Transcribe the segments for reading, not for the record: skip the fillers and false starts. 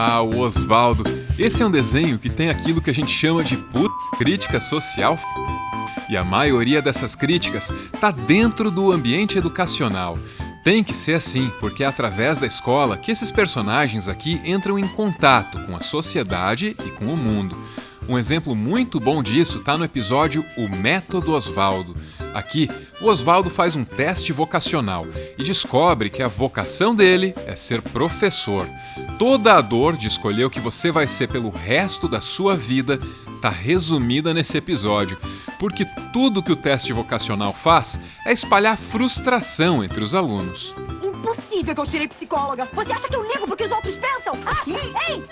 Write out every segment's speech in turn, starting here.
Ah, o Osvaldo. Esse é um desenho que tem aquilo que a gente chama de crítica social. E a maioria dessas críticas tá dentro do ambiente educacional. Tem que ser assim, porque é através da escola que esses personagens aqui entram em contato com a sociedade e com o mundo. Um exemplo muito bom disso está no episódio O Método Osvaldo. Aqui, o Osvaldo faz um teste vocacional e descobre que a vocação dele é ser professor. Toda a dor de escolher o que você vai ser pelo resto da sua vida está resumida nesse episódio, porque tudo que o teste vocacional faz é espalhar frustração entre os alunos. Impossível que eu tirei psicóloga! Você acha que eu ligo pro que os outros pensam? Acha? Ei!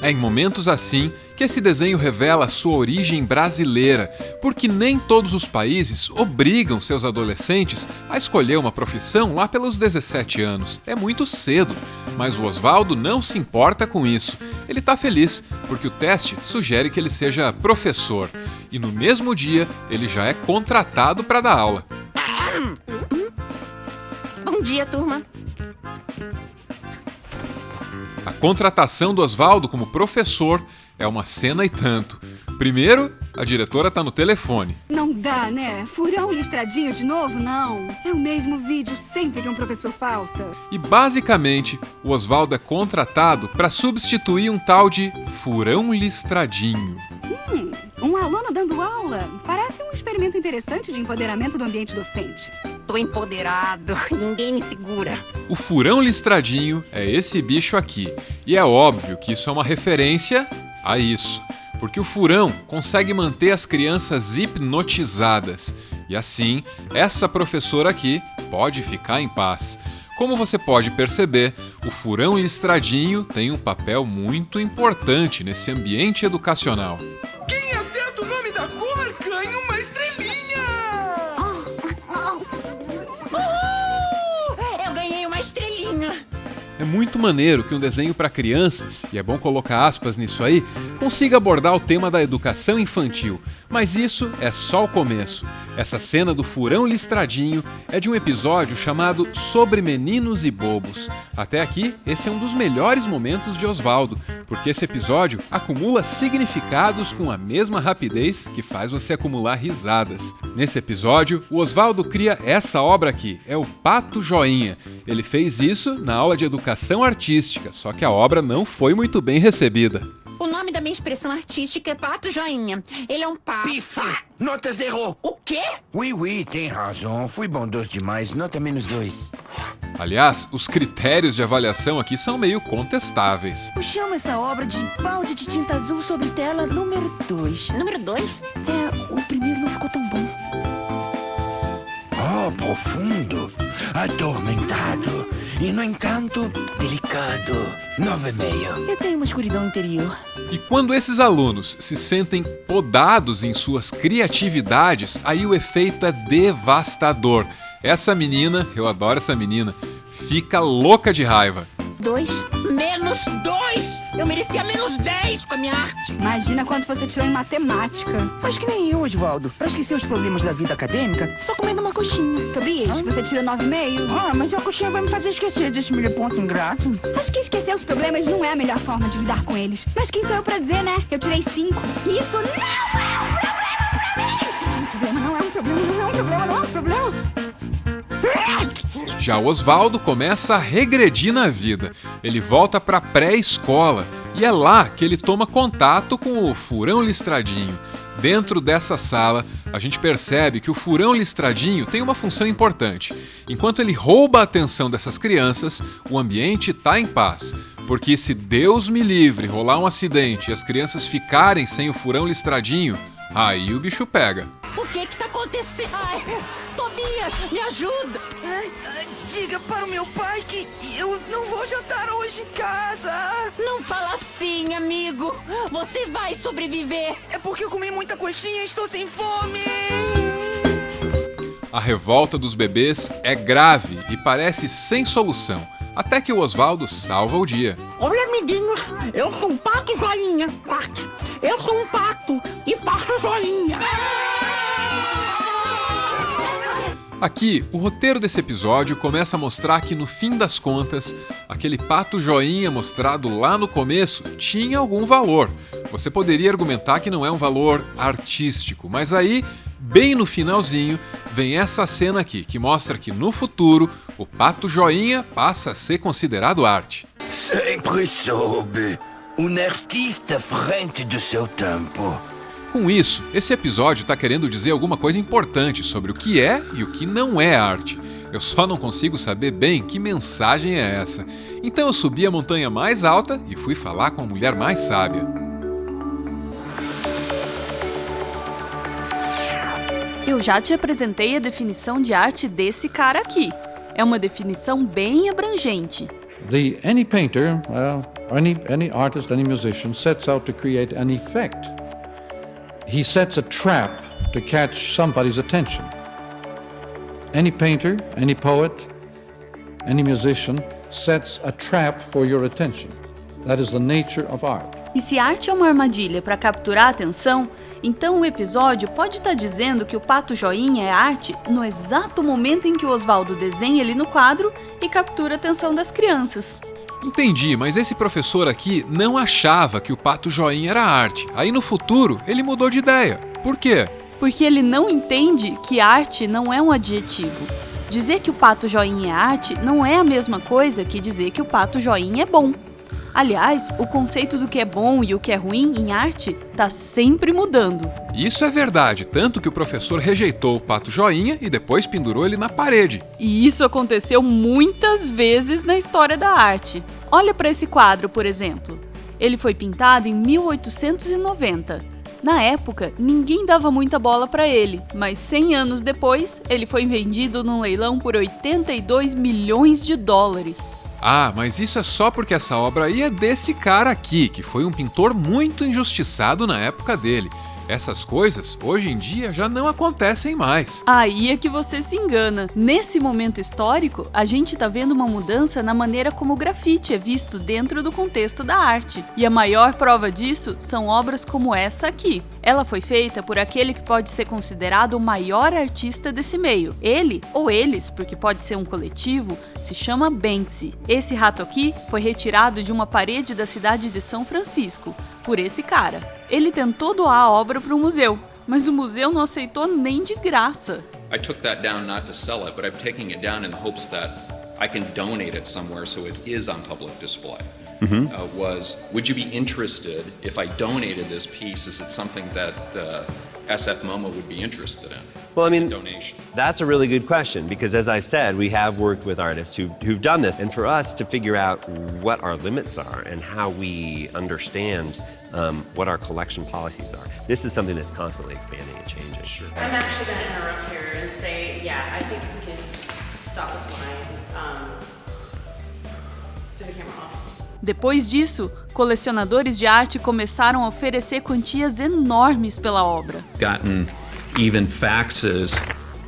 É em momentos assim que esse desenho revela a sua origem brasileira, porque nem todos os países obrigam seus adolescentes a escolher uma profissão lá pelos 17 anos. É muito cedo, mas o Osvaldo não se importa com isso. Ele está feliz, porque o teste sugere que ele seja professor. E no mesmo dia, ele já é contratado para dar aula. Bom dia, turma. A contratação do Osvaldo como professor é uma cena e tanto. Primeiro, a diretora está no telefone. Não dá, né? Furão listradinho de novo? Não. É o mesmo vídeo sempre que um professor falta. E basicamente, o Osvaldo é contratado para substituir um tal de furão listradinho. Um aluno dando aula. Parece um experimento interessante de empoderamento do ambiente docente. Tô empoderado, ninguém me segura. O furão listradinho é esse bicho aqui. E é óbvio que isso é uma referência a isso. Porque o furão consegue manter as crianças hipnotizadas. E assim, essa professora aqui pode ficar em paz. Como você pode perceber, o furão listradinho tem um papel muito importante nesse ambiente educacional. Quem acerta o nome da cor ganha uma estrelinha! Eu ganhei uma estrelinha. É muito maneiro que um desenho para crianças, e é bom colocar aspas nisso aí, consiga abordar o tema da educação infantil. Mas isso é só o começo. Essa cena do furão listradinho é de um episódio chamado Sobre Meninos e Bobos. Até aqui, esse é um dos melhores momentos de Osvaldo, porque esse episódio acumula significados com a mesma rapidez que faz você acumular risadas. Nesse episódio, o Osvaldo cria essa obra aqui, é o Pato Joinha. Ele fez isso na aula de educação artística, só que a obra não foi muito bem recebida. O nome da minha expressão artística é Pato Joinha. Ele é um pato. Pife! Nota zero! O quê? Oui, tem razão. Fui bondoso demais. Nota -2. Aliás, os critérios de avaliação aqui são meio contestáveis. Eu chamo essa obra de balde de tinta azul sobre tela número 2. Número 2? O primeiro não ficou tão bom. Oh, profundo. Atormentado. E, no entanto, delicado. 9,5. Eu tenho uma escuridão interior. E quando esses alunos se sentem podados em suas criatividades, aí o efeito é devastador. Essa menina, eu adoro essa menina, fica louca de raiva. 2? -2! Eu merecia -10 com a minha arte. Imagina quanto você tirou em matemática. Faz que nem eu, Osvaldo. Pra esquecer os problemas da vida acadêmica, só comendo uma coxinha. Tobias, você tirou 9,5? Mas a coxinha vai me fazer esquecer desse meio ponto ingrato. Acho que esquecer os problemas não é a melhor forma de lidar com eles. Mas quem sou eu pra dizer, né? Eu tirei 5. Isso não é um problema pra mim! Não é um problema. Já o Osvaldo começa a regredir na vida. Ele volta para a pré-escola e é lá que ele toma contato com o furão listradinho. Dentro dessa sala, a gente percebe que o furão listradinho tem uma função importante. Enquanto ele rouba a atenção dessas crianças, o ambiente está em paz. Porque se Deus me livre rolar um acidente e as crianças ficarem sem o furão listradinho, aí o bicho pega. O que tá acontecendo? Ai, Tobias, me ajuda. Diga para o meu pai que eu não vou jantar hoje em casa. Não fala assim, amigo. Você vai sobreviver. É porque eu comi muita coxinha e estou sem fome. A revolta dos bebês é grave e parece sem solução, até que o Osvaldo salva o dia. Olha, amiguinhos, eu sou um pato joinha. Eu sou um pato e faço joinha. Aqui, o roteiro desse episódio começa a mostrar que, no fim das contas, aquele pato joinha mostrado lá no começo tinha algum valor. Você poderia argumentar que não é um valor artístico, mas aí, bem no finalzinho, vem essa cena aqui, que mostra que, no futuro, o pato joinha passa a ser considerado arte. Sempre soube. Artista à frente do seu tempo. Com isso, esse episódio está querendo dizer alguma coisa importante sobre o que é e o que não é arte. Eu só não consigo saber bem que mensagem é essa. Então eu subi a montanha mais alta e fui falar com a mulher mais sábia. Eu já te apresentei a definição de arte desse cara aqui. É uma definição bem abrangente. Any painter, any artist, any musician sets out to create an effect. He sets a trap to catch somebody's attention. Any painter, any poet, any musician sets a trap for your attention. That is the nature of art. E se arte é uma armadilha para capturar a atenção, então o episódio pode estar dizendo que o pato joinha é arte no exato momento em que o Oswaldo desenha ele no quadro e captura a atenção das crianças. Entendi, mas esse professor aqui não achava que o pato joinha era arte. Aí no futuro ele mudou de ideia. Por quê? Porque ele não entende que arte não é um adjetivo. Dizer que o pato joinha é arte não é a mesma coisa que dizer que o pato joinha é bom. Aliás, o conceito do que é bom e o que é ruim em arte está sempre mudando. Isso é verdade, tanto que o professor rejeitou o pato joinha e depois pendurou ele na parede. E isso aconteceu muitas vezes na história da arte. Olha para esse quadro, por exemplo. Ele foi pintado em 1890. Na época, ninguém dava muita bola para ele, mas 100 anos depois, ele foi vendido num leilão por 82 milhões de dólares. Ah, mas isso é só porque essa obra aí é desse cara aqui, que foi um pintor muito injustiçado na época dele. Essas coisas, hoje em dia, já não acontecem mais. Aí é que você se engana. Nesse momento histórico, a gente tá vendo uma mudança na maneira como o grafite é visto dentro do contexto da arte. E a maior prova disso são obras como essa aqui. Ela foi feita por aquele que pode ser considerado o maior artista desse meio. Ele, ou eles, porque pode ser um coletivo, se chama Banksy. Esse rato aqui foi retirado de uma parede da cidade de São Francisco, por esse cara. Ele tentou doar a obra para um museu, mas o museu não aceitou nem de graça. I took that down not to sell it, but I'm taking it down in the hopes that I can donate it somewhere so it is on public display. Would you be interested if I donated this piece? Is it something that SF MoMA would be interested in? Well, I mean, donation. That's a really good question because, as I've said, we have worked with artists who've done this. And for us to figure out what our limits are and how we understand what our collection policies are, this is something that's constantly expanding and changing. Sure. I'm actually going to interrupt here and say, yeah, I think we can stop this line. Is the camera off? Depois disso, colecionadores de arte começaram a oferecer quantias enormes pela obra. Gotten even faxes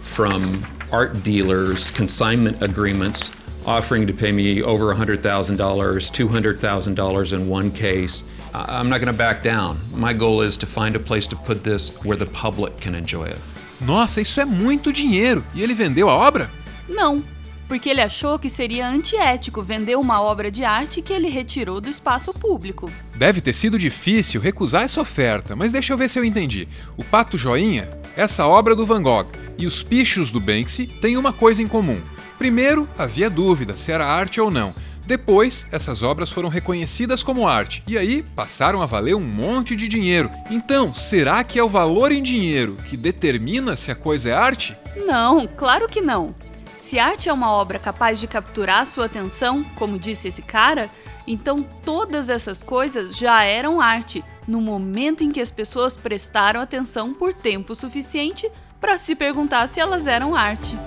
from art dealers, consignment agreements, offering to pay me over $100,000, $200,000 in one case. I'm not going to back down. My goal is to find a place to put this where the public can enjoy it. Nossa, isso é muito dinheiro! E ele vendeu a obra? Não, porque ele achou que seria antiético vender uma obra de arte que ele retirou do espaço público. Deve ter sido difícil recusar essa oferta, mas deixa eu ver se eu entendi. O pato joinha, essa obra do Van Gogh e os pichos do Banksy têm uma coisa em comum. Primeiro, havia dúvida se era arte ou não. Depois, essas obras foram reconhecidas como arte e aí passaram a valer um monte de dinheiro. Então, será que é o valor em dinheiro que determina se a coisa é arte? Não, claro que não. Se arte é uma obra capaz de capturar sua atenção, como disse esse cara, então todas essas coisas já eram arte, no momento em que as pessoas prestaram atenção por tempo suficiente para se perguntar se elas eram arte.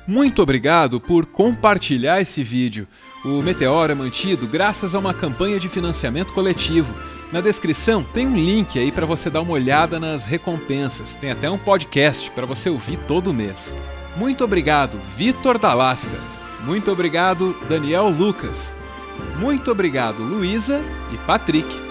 Muito obrigado por compartilhar esse vídeo. O Meteoro é mantido graças a uma campanha de financiamento coletivo. Na descrição tem um link aí para você dar uma olhada nas recompensas. Tem até um podcast para você ouvir todo mês. Muito obrigado, Vitor Dalasta. Muito obrigado, Daniel Lucas. Muito obrigado, Luísa e Patrick.